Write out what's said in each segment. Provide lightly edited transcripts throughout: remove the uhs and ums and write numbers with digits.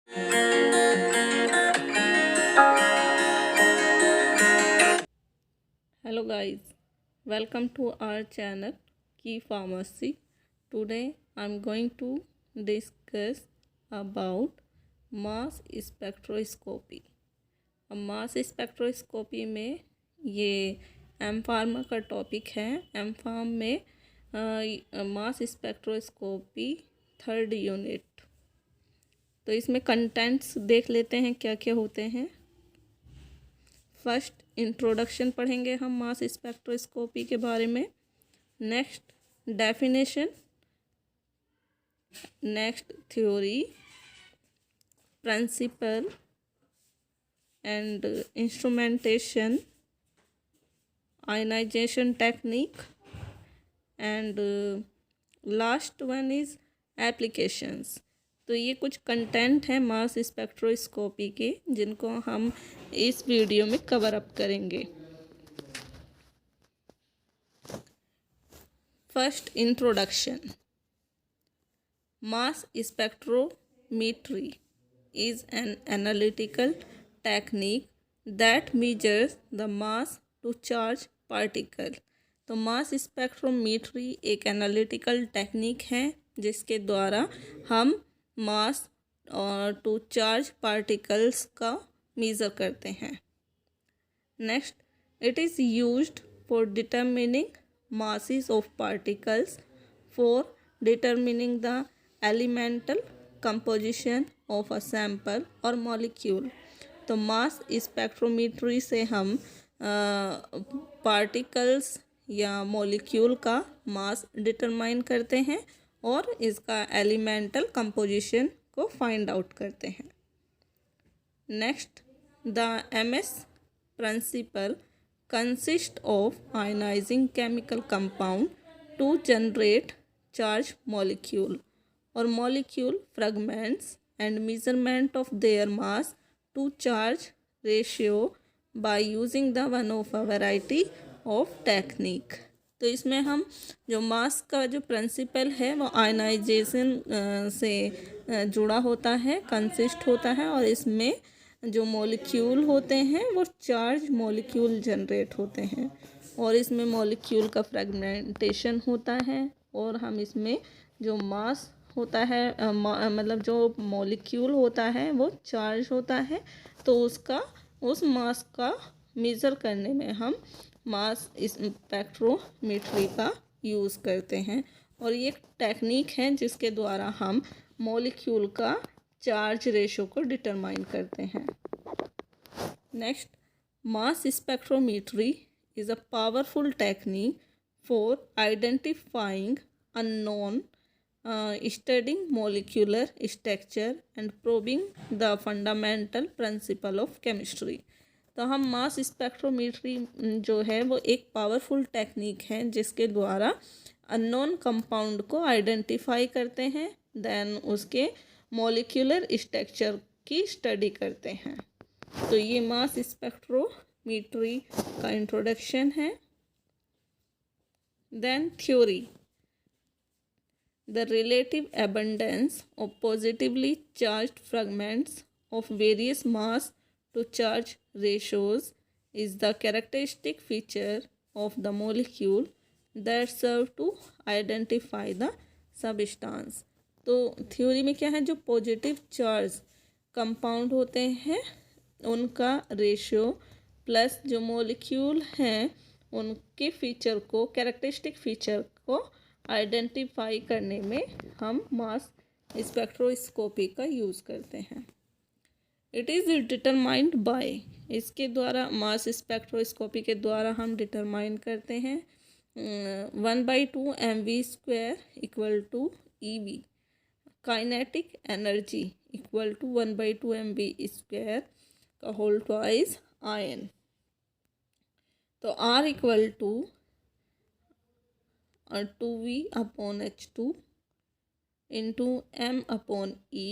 Hello guys, welcome to our channel Key Pharmacy. Today I'm going to discuss about mass spectroscopy. अब मास spectroscopy में ये M pharma का topic है। M farm में mass spectroscopy third unit. तो इसमें contents देख लेते हैं क्या क्या होते हैं। फर्स्ट इंट्रोडक्शन पढ़ेंगे हम मास स्पेक्ट्रोस्कोपी के बारे में। Next definition, next theory, principle and instrumentation, ionization technique and last one is applications. तो ये कुछ कंटेंट है मास स्पेक्ट्रोस्कोपी के जिनको हम इस वीडियो में कवर अप करेंगे। First introduction. Mass spectrometry is an analytical technique that measures the mass to charge particle। तो मास स्पेक्ट्रोमेट्री एक एनालिटिकल टेक्निक है जिसके द्वारा हम मास और टू चार्ज पार्टिकल्स का मेज़र करते हैं। Next, it is used for determining masses of particles, for determining the elemental composition of a sample or molecule। तो मास स्पेक्ट्रोमेट्री से हम पार्टिकल्स या मॉलिक्यूल का मास डिटरमाइन करते हैं और इसका एलिमेंटल कंपोजिशन को फाइंड आउट करते हैं। Next, the MS principle consist of ionizing chemical compound to generate charge molecule or molecule fragments and measurement of their mass to charge ratio by using the one of a variety of technique। तो इसमें हम जो मास का जो principal है वो ionization से जुड़ा होता है, कंसिस्ट होता है और इसमें जो मॉलिक्यूल होते हैं वो चार्ज मॉलिक्यूल जनरेट होते हैं और इसमें मॉलिक्यूल का फ्रेगमेंटेशन होता है और हम इसमें जो मास होता है मतलब जो मॉलिक्यूल होता है वो चार्ज होता है तो उस मास का मेज़र करने में हम मास स्पेक्ट्रोमेट्री का यूज़ करते हैं और ये एक टेक्निक है जिसके द्वारा हम मॉलिक्यूल का चार्ज रेशो को डिटरमाइन करते हैं। Next, mass spectrometry is a powerful technique for identifying unknown, studying molecular structure and probing the fundamental principle of chemistry. तो हम मास स्पेक्ट्रोमेट्री जो है वो एक पावरफुल टेक्निक है जिसके द्वारा अननोन कंपाउंड को आइडेंटिफाई करते हैं, देन उसके मॉलिक्यूलर स्ट्रक्चर की स्टडी करते हैं। तो ये मास स्पेक्ट्रोमेट्री का इंट्रोडक्शन है। Then theory, the relative abundance of positively charged fragments of various mass to charge ratios is the characteristic feature of the molecule that serve to identify the substance. तो theory में क्या है, जो positive charge compound होते हैं उनका ratio plus जो molecule हैं उनके फीचर को, कैरेक्टरिस्टिक फीचर को आइडेंटिफाई करने में हम मास स्पेक्ट्रोस्कोपी का यूज़ करते हैं। इट इज़ डिटरमाइंड बाय, इसके द्वारा मास स्पेक्ट्रोस्कोपी के द्वारा हम डिटरमाइन करते हैं 1/2 mv² equal to EV, kinetic energy equal to 1/2 mv² का होल ट्वाइस आयन। तो R equal to 2V/H2 into M/E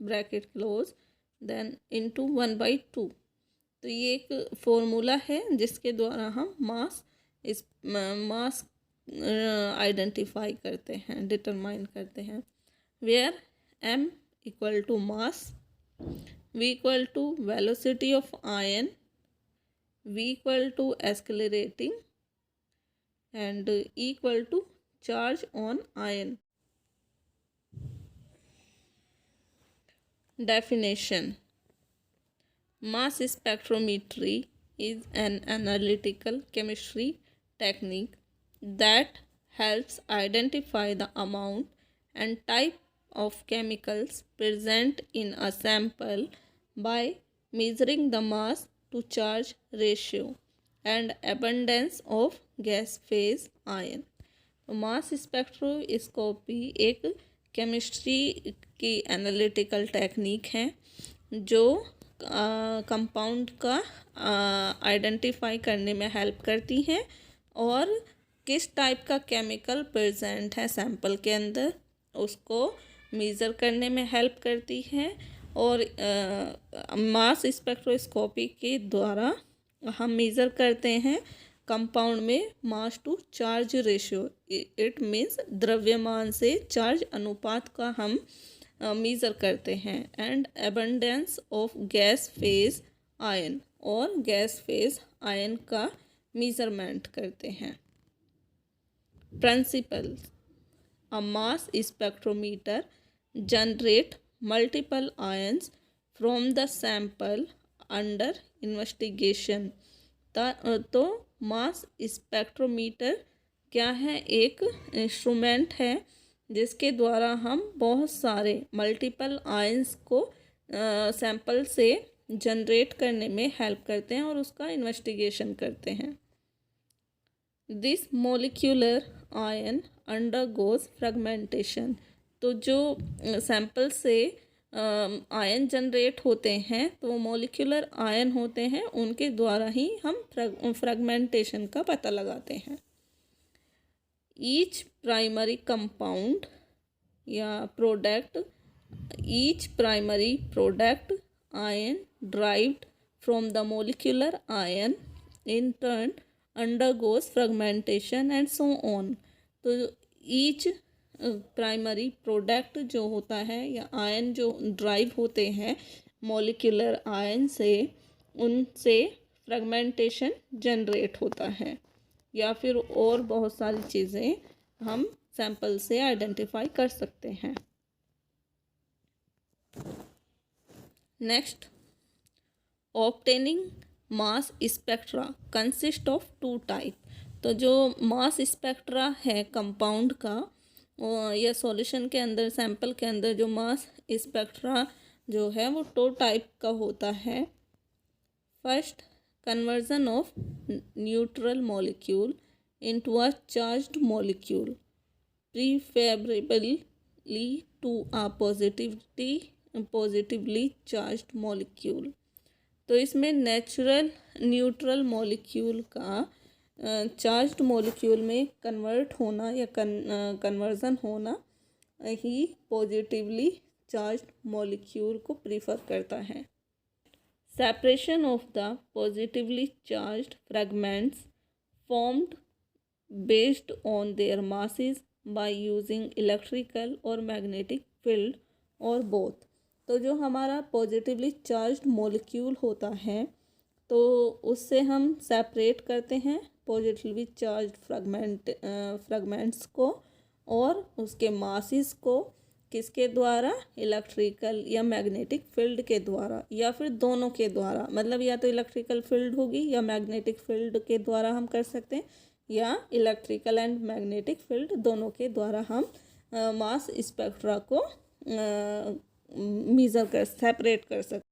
bracket close then into 1/2। तो ये एक फॉर्मूला है जिसके द्वारा हम मास आइडेंटिफाई करते हैं, डिटरमाइन करते हैं, where M equal to mass, V equal to velocity of ion, V equal to accelerating, and E equal to charge on ion. Definition: mass spectrometry is an analytical chemistry technique that helps identify the amount and type of chemicals present in a sample by measuring the mass to charge ratio and abundance of gas phase ion. तो mass spectroscopy एक chemistry की analytical technique है जो compound का identify करने में help करती है और किस टाइप का केमिकल प्रेजेंट है सैंपल के अंदर उसको मेज़र करने में हेल्प करती है। और मास स्पेक्ट्रोस्कोपी के द्वारा हम मेज़र करते हैं कंपाउंड में mass to charge ratio, it means द्रव्यमान से चार्ज अनुपात का हम मेज़र करते हैं। And abundance of gas phase ion, और गैस फेज आयन का मेज़रमेंट करते हैं। Principles: a mass spectrometer generate multiple ions from the sample under investigation. तो मास स्पेक्ट्रोमीटर क्या है? एक इंस्ट्रूमेंट है जिसके द्वारा हम बहुत सारे मल्टीपल आयंस को सैंपल से जनरेट करने में हेल्प करते हैं और उसका इन्वेस्टिगेशन करते हैं। This molecular ion undergoes fragmentation. तो जो सैंपल से आयन जनरेट होते हैं तो मोलिकुलर आयन होते हैं, उनके द्वारा ही हम फ्रेगमेंटेशन का पता लगाते हैं। ईच प्राइमरी कंपाउंड या product, each primary product ion derived from the molecular ion in turn undergoes fragmentation and so on. तो ईच प्राइमरी प्रोडक्ट जो होता है या आयन जो ड्राइव होते हैं मॉलिक्यूलर आयन से, उनसे फ्रेगमेंटेशन जनरेट होता है या फिर और बहुत सारी चीज़ें हम सैंपल से आइडेंटिफाई कर सकते हैं। Next, obtaining mass spectra consist of two type. तो जो मास स्पेक्ट्रा है कंपाउंड का या सॉल्यूशन के अंदर, सैंपल के अंदर जो मास स्पेक्ट्रा जो है वो टू टाइप का होता है। First, conversion of neutral molecule into a charged molecule preferably to a positively charged molecule. तो इसमें नेचुरल न्यूट्रल मॉलिक्यूल का चार्ज्ड मॉलिक्यूल में कन्वर्ट होना या कन्वर्जन होना ही पॉजिटिवली चार्ज्ड मॉलिक्यूल को प्रीफर करता है। Separation of the positively charged fragments formed based on their masses by using electrical और मैग्नेटिक फील्ड और बोथ। तो जो हमारा पॉजिटिवली चार्ज्ड मॉलिक्यूल होता है तो उससे हम सेपरेट करते हैं पॉजिटिवली चार्ज्ड फ्रैगमेंट्स को और उसके मासेस को, किसके द्वारा? इलेक्ट्रिकल या मैग्नेटिक फील्ड के द्वारा, या फिर दोनों के द्वारा। मतलब या तो इलेक्ट्रिकल फील्ड होगी या मैग्नेटिक फील्ड के द्वारा हम कर सकते हैं, या इलेक्ट्रिकल एंड मैग्नेटिक फील्ड दोनों के द्वारा हम मास स्पेक्ट्रा को सेपरेट कर सकते।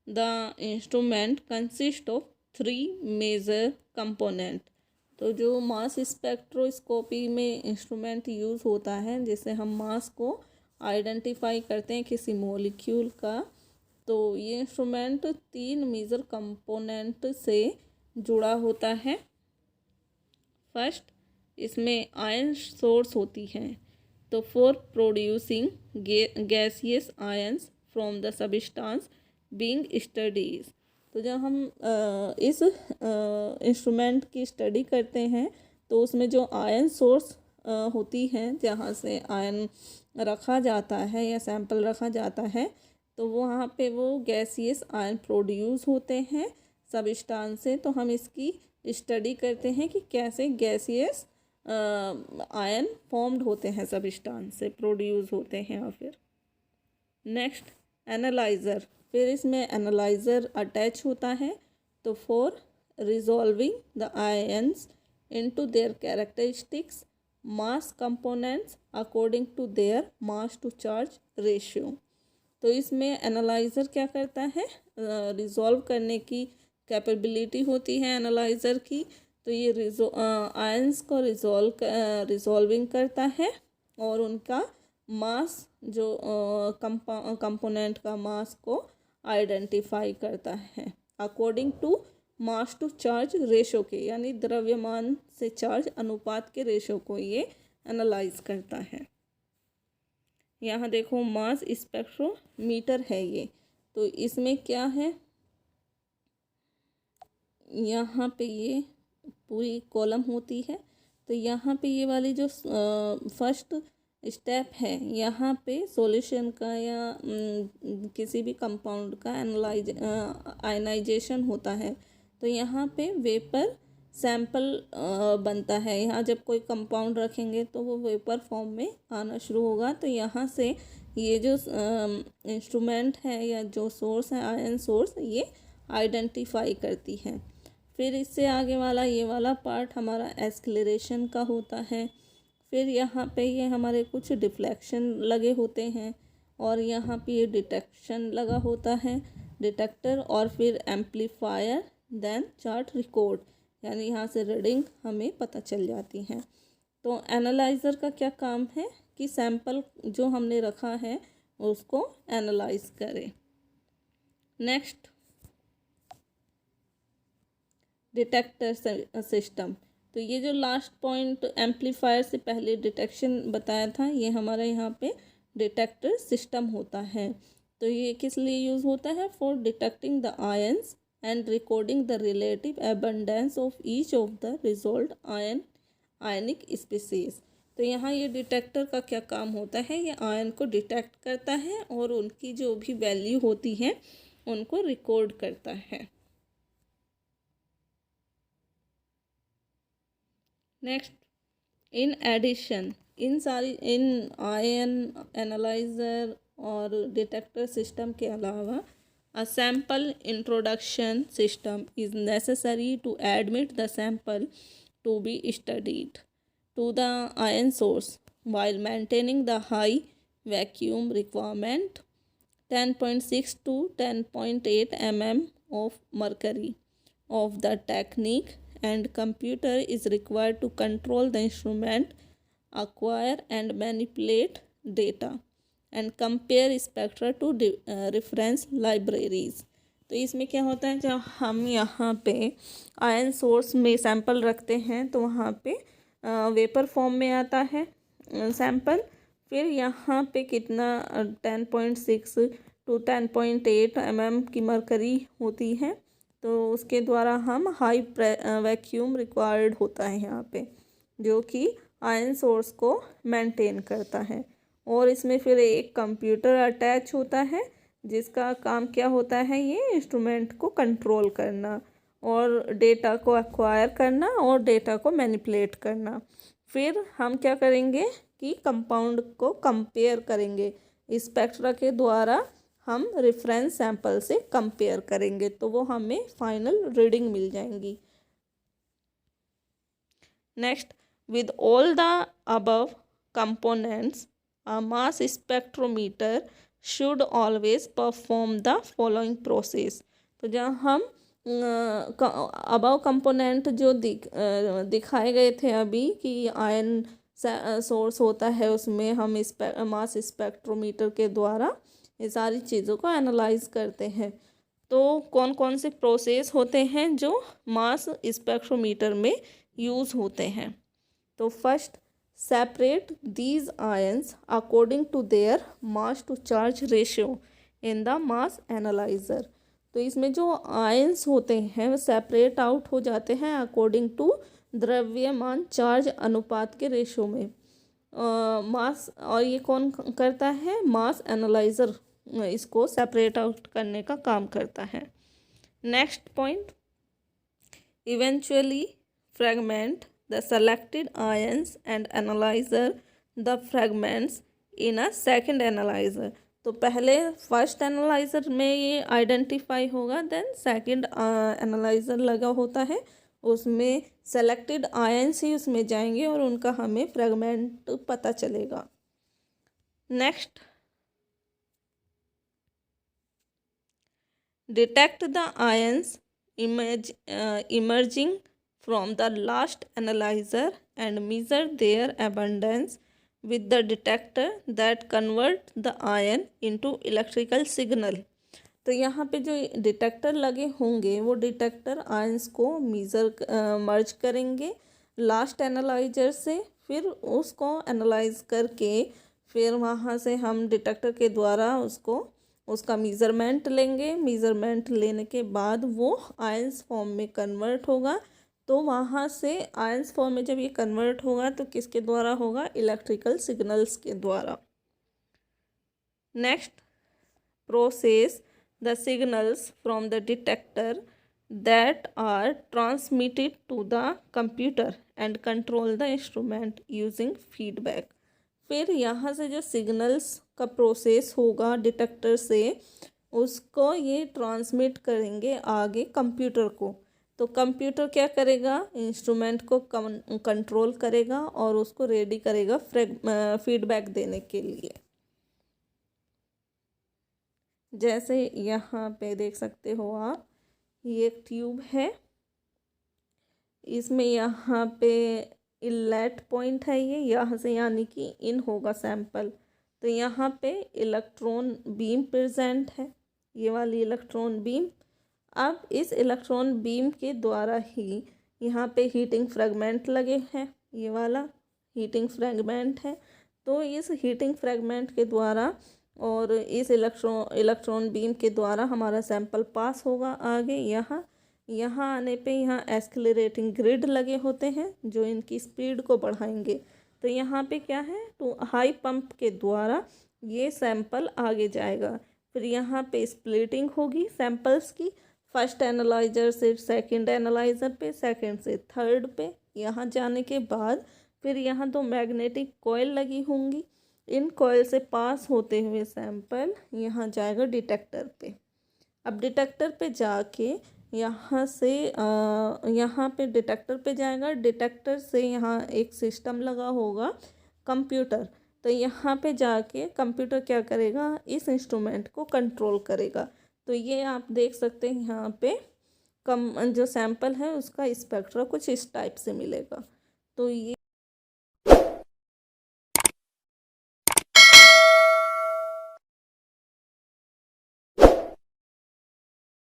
The instrument consist of 3 major component. तो जो मास स्पेक्ट्रोस्कोपी में इंस्ट्रूमेंट यूज़ होता है जिससे हम मास को आइडेंटिफाई करते हैं किसी मॉलिक्यूल का, तो ये इंस्ट्रूमेंट 3 मेजर कंपोनेंट से जुड़ा होता है। फर्स्ट, इसमें आयन सोर्स होती हैं। तो for producing gaseous ions from the substance being studies. तो जब हम इस इंस्ट्रूमेंट की स्टडी करते हैं तो उसमें जो आयन सोर्स होती हैं जहाँ से आयन रखा जाता है या सैंपल रखा जाता है, तो वहाँ पे वो गैसियस आयन प्रोड्यूस होते हैं सबस्टांस से। तो हम इसकी स्टडी करते हैं कि कैसे गैसियस आयन फॉर्म्ड होते हैं सबस्टांस से, प्रोड्यूस होते हैं। और फिर नेक्स्ट एनालाइज़र, फिर इसमें एनालाइज़र अटैच होता है। तो for resolving the ions into their characteristics mass components according to their mass to charge ratio. तो इसमें एनालाइज़र क्या करता है, रिजॉल्व करने की कैपेबिलिटी होती है एनालाइज़र की। तो ये आयंस को रिजॉल्विंग करता है और उनका मास जो कंपोनेंट का मास को आइडेंटिफाई करता है according to mass to charge ratio के, यानी द्रव्यमान से चार्ज अनुपात के रेशो को ये एनालाइज करता है। यहाँ देखो मास स्पेक्ट्रोमीटर है ये, तो इसमें क्या है, यहाँ पे ये पूरी कॉलम होती है। तो यहाँ पे ये वाली जो फर्स्ट स्टेप है, यहाँ पे सॉल्यूशन का या किसी भी कंपाउंड का आयनाइजेशन होता है। तो यहाँ पे वेपर सैंपल बनता है। यहाँ जब कोई कंपाउंड रखेंगे तो वो वेपर फॉर्म में आना शुरू होगा। तो यहाँ से ये जो इंस्ट्रूमेंट है या जो सोर्स है आयन सोर्स, ये आइडेंटिफाई करती है। फिर इससे आगे वाला ये वाला पार्ट हमारा एक्सेलरेशन का होता है। फिर यहाँ पे ये हमारे कुछ डिफ्लेक्शन लगे होते हैं और यहाँ पे ये डिटेक्शन लगा होता है, डिटेक्टर, और फिर एम्पलीफायर, देन चार्ट रिकॉर्ड, यानी यहाँ से रीडिंग हमें पता चल जाती है। तो एनालाइज़र का क्या काम है कि सैंपल जो हमने रखा है उसको एनालाइज करें। Next detector system. तो ये जो लास्ट पॉइंट एम्पलीफायर से पहले डिटेक्शन बताया था, ये हमारा यहाँ पे डिटेक्टर सिस्टम होता है। तो ये किस लिए यूज़ होता है, for detecting the ions and recording the relative abundance of each of the resolved ionic species. तो यहाँ ये डिटेक्टर का क्या काम होता है, ये आयन को डिटेक्ट करता है और उनकी जो भी वैल्यू होती है उनको रिकॉर्ड करता है। Next, in addition, in ion analyser और डिटेक्टर सिस्टम के अलावा a sample introduction system is necessary to admit the sample to be studied to the ion source while maintaining the high vacuum requirement 10.6 to 10.8 mm of mercury of the technique, and computer is required to control the instrument, acquire and manipulate data and compare spectra to reference libraries। तो इसमें क्या होता है, जब हम यहाँ पे ion source में सैंपल रखते हैं तो वहाँ पे वेपर फॉर्म में आता है सैंपल। फिर यहाँ पे कितना 10.6 to 10.8 mm की मरकरी होती है, तो उसके द्वारा हम हाई वैक्यूम रिक्वायर्ड होता है यहाँ पे, जो कि आयन सोर्स को मेंटेन करता है। और इसमें फिर एक कंप्यूटर अटैच होता है जिसका काम क्या होता है, ये इंस्ट्रूमेंट को कंट्रोल करना और डेटा को एक्वायर करना और डेटा को मैनिपुलेट करना। फिर हम क्या करेंगे कि कंपाउंड को कंपेयर करेंगे, स्पेक्ट्रा के द्वारा हम रेफरेंस सैंपल से कंपेयर करेंगे, तो वो हमें फाइनल रीडिंग मिल जाएंगी। Next, with all the above components a mass spectrometer should always perform the following process. तो जहाँ हम अबव कंपोनेंट जो दिखाए गए थे अभी कि आयन सोर्स होता है, उसमें हम मास स्पेक्ट्रोमीटर के द्वारा ये सारी चीज़ों को एनालाइज करते हैं। तो कौन कौन से प्रोसेस होते हैं जो मास स्पेक्ट्रोमीटर में यूज़ होते हैं। तो first, separate these ions according to their mass to charge ratio in the mass analyser. तो इसमें जो आयंस होते हैं वो सेपरेट आउट हो जाते हैं अकॉर्डिंग टू द्रव्यमान चार्ज अनुपात के रेशो में। मास, और ये कौन करता है? मास एनालाइजर इसको सेपरेट आउट करने का काम करता है। Next point, eventually fragment the selected ions and analyser the fragments in a second analyser. तो पहले फर्स्ट एनालाइजर में ये आइडेंटिफाई होगा, देन सेकंड एनालाइजर लगा होता है, उसमें सेलेक्टेड आयंस ही उसमें जाएंगे और उनका हमें फ्रैगमेंट पता चलेगा। Next, detect the ions emerging from the last analyzer and measure their abundance with the detector that convert the ion into electrical signal। तो यहाँ पे जो डिटेक्टर लगे होंगे वो डिटेक्टर आयंस को मर्ज करेंगे लास्ट एनालाइजर से, फिर उसको एनालाइज करके फिर वहाँ से हम डिटेक्टर के द्वारा उसका मीज़रमेंट लेंगे। मीज़रमेंट लेने के बाद वो आयंस फॉर्म में कन्वर्ट होगा। तो वहाँ से आयंस फॉर्म में जब ये कन्वर्ट होगा तो किसके द्वारा होगा? इलेक्ट्रिकल सिग्नल्स के द्वारा। Next, process the signals from the detector that are transmitted to the computer and control the instrument using feedback. फिर यहाँ से जो सिग्नल्स का प्रोसेस होगा डिटेक्टर से, उसको ये ट्रांसमिट करेंगे आगे कंप्यूटर को। तो कंप्यूटर क्या करेगा? इंस्ट्रूमेंट को कंट्रोल करेगा और उसको रेडी करेगा फीडबैक देने के लिए। जैसे यहाँ पे देख सकते हो आप, ये एक ट्यूब है, इसमें यहाँ पे इनलेट पॉइंट है, ये यहाँ से यानी कि इन होगा सैंपल। तो यहाँ पे इलेक्ट्रॉन बीम प्रेजेंट है, ये वाली इलेक्ट्रॉन बीम। अब इस इलेक्ट्रॉन बीम के द्वारा ही यहाँ पे हीटिंग फ्रैगमेंट लगे हैं, ये वाला हीटिंग फ्रैगमेंट है। तो इस हीटिंग फ्रैगमेंट के द्वारा और इस इलेक्ट्रॉन बीम के द्वारा हमारा सैंपल पास होगा आगे। यहाँ आने पे यहाँ एक्सेलरेटिंग ग्रिड लगे होते हैं जो इनकी स्पीड को बढ़ाएंगे। तो यहाँ पे क्या है? तो हाई पंप के द्वारा ये सैंपल आगे जाएगा। फिर यहाँ पे स्प्लिटिंग होगी सैंपल्स की, फर्स्ट एनालाइजर से सेकंड एनालाइजर पे, सेकंड से थर्ड पे। यहाँ जाने के बाद फिर यहाँ दो मैग्नेटिक कॉइल लगी होंगी, इन कॉइल से पास होते हुए सैंपल यहाँ जाएगा डिटेक्टर पे। अब डिटेक्टर पे जाके यहाँ से यहाँ पे डिटेक्टर पे जाएगा, डिटेक्टर से यहाँ एक सिस्टम लगा होगा कंप्यूटर। तो यहाँ पे जाके कंप्यूटर क्या करेगा? इस इंस्ट्रूमेंट को कंट्रोल करेगा। तो ये आप देख सकते हैं यहाँ पे जो सैंपल है उसका स्पेक्ट्रा कुछ इस टाइप से मिलेगा। तो ये